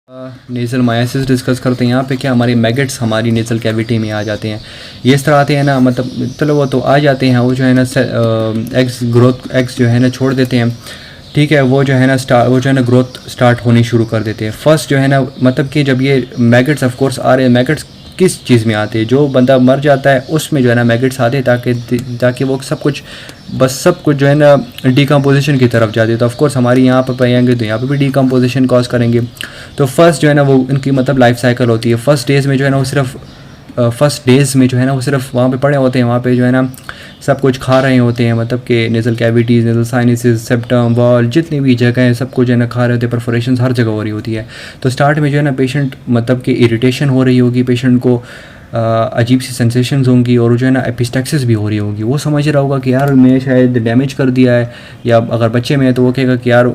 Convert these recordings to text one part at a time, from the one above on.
Nasal मायासिस discuss करते हैं। यहाँ पे क्या हमारे मैगेट्स हमारी नेज़ल कैविटी में आ जाते हैं। ये इस तरह आते हैं ना, मतलब चलो वो तो आ जाते हैं, वो जो है ना एग्स जो है ना छोड़ देते हैं, ठीक है। वो जो है ना ग्रोथ स्टार्ट होनी शुरू कर देते हैं। फर्स्ट जो है ना, मतलब कि जब ये मैगेट्स ऑफ कोर्स आ रहे हैं, मैगेट्स किस चीज़ में आते हैं, जो बंदा मर जाता है उसमें जो है ना मैगेट्स आते हैं, ताकि वो सब कुछ जो है ना डिकम्पोजिशन की तरफ जाते हैं। तो ऑफ कोर्स हमारी यहाँ पर पाएंगे तो यहाँ पे भी डिकम्पोजिशन कॉज करेंगे। तो फर्स्ट जो है ना वो इनकी मतलब लाइफ साइकिल होती है। फर्स्ट डेज़ में जो है ना वो सिर्फ वहाँ पे पड़े होते हैं, वहाँ पे जो है ना सब कुछ खा रहे होते हैं, मतलब कि nasal cavities, nasal sinuses, septum, wall, जितनी भी जगह है सब कुछ जो है ना खा रहे होते हैं। परफोरेशन हर जगह हो रही होती है। तो स्टार्ट में जो है ना पेशेंट मतलब कि इरिटेशन हो रही होगी, पेशेंट को अजीब सी सेंसेशंस होंगी, और जो है ना एपिस्टैक्सिस भी हो रही होगी। वो समझ रहा होगा कि यार मैं शायद डैमेज कर दिया है, या अगर बच्चे में है तो वो कहेगा कि यार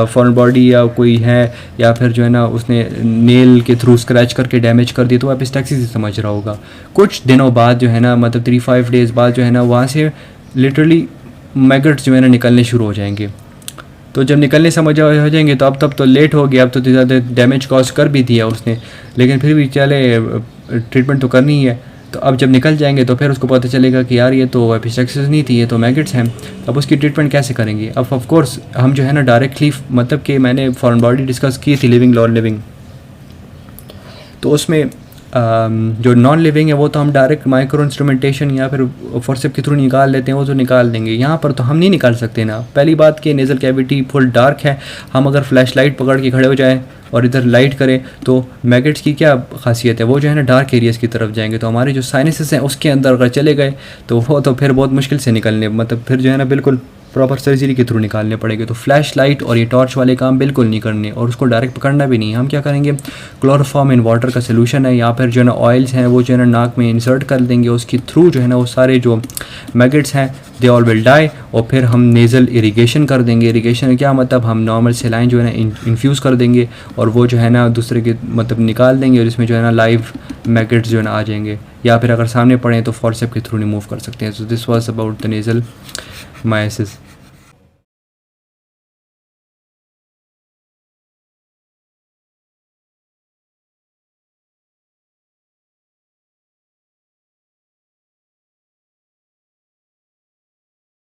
फॉरेन बॉडी या कोई है, या फिर जो है ना उसने नेल के थ्रू स्क्रैच करके डैमेज कर दिया, तो वो एपिस्टैक्सिस ही समझ रहा होगा। कुछ दिनों बाद जो है ना, मतलब 3-5 डेज़ बाद जो है ना वहाँ से लिटरली मैगट्स जो है ना निकलने शुरू हो जाएंगे। तो जब निकलने समझ हो जाएंगे तो अब तब तो लेट हो गया, अब तो ज़्यादा डैमेज कॉज कर भी दिया उसने, लेकिन फिर भी चले ट्रीटमेंट तो करनी ही है। तो अब जब निकल जाएंगे तो फिर उसको पता चलेगा कि यार ये तो एपिस्टैक्सिस नहीं थी, ये तो मैगेट्स हैं। अब उसकी ट्रीटमेंट कैसे करेंगे? अब ऑफ कोर्स हम जो है ना डायरेक्टली, मतलब कि मैंने फॉरेन बॉडी डिस्कस की थी, लिविंग नॉन लिविंग, तो उसमें जो नॉन लिविंग है वो तो हम डायरेक्ट माइक्रो इंस्ट्रूमेंटेशन या फिर फोर्सेप के थ्रू निकाल लेते हैं, वो तो निकाल देंगे। यहाँ पर तो हम नहीं निकाल सकते ना। पहली बात कि नेज़ल कैविटी फुल डार्क है, हम अगर फ्लैश लाइट पकड़ के खड़े हो जाएं और इधर लाइट करें तो मैगेट्स की क्या खासियत है, वो जो है ना डार्क एरियाज़ की तरफ जाएंगे। तो हमारे जो साइनसेस हैं उसके अंदर अगर चले गए तो वो तो फिर बहुत मुश्किल से निकलने, मतलब फिर जो है ना बिल्कुल प्रॉपर सर्जरी के थ्रू निकालने पड़ेंगे। तो फ्लैश लाइट और ये टॉर्च वाले काम बिल्कुल नहीं करने, और उसको डायरेक्ट पकड़ना भी नहीं। हम क्या करेंगे, क्लोरोफॉर्म इन वाटर का सोल्यूशन है, या फिर जो है ना ऑयल्स हैं वो जो है ना नाक में इंसर्ट कर देंगे, उसके थ्रू जो है ना वो सारे जो मैगेट्स हैं दे ऑल विल डाई। और फिर हम नेज़ल इरीगेशन कर देंगे। इरीगेशन क्या मतलब, हम नॉर्मल सेलाइन जो है ना इन्फ्यूज़ कर देंगे, और वो जो है ना दूसरे के मतलब निकाल देंगे, और इसमें जो है ना लाइव मैगेट्स जो है ना आ जाएंगे। या फिर अगर सामने पड़े तो फॉर्सेप के थ्रू रिमूव कर सकते हैं। So this was about the nasal मायासिस।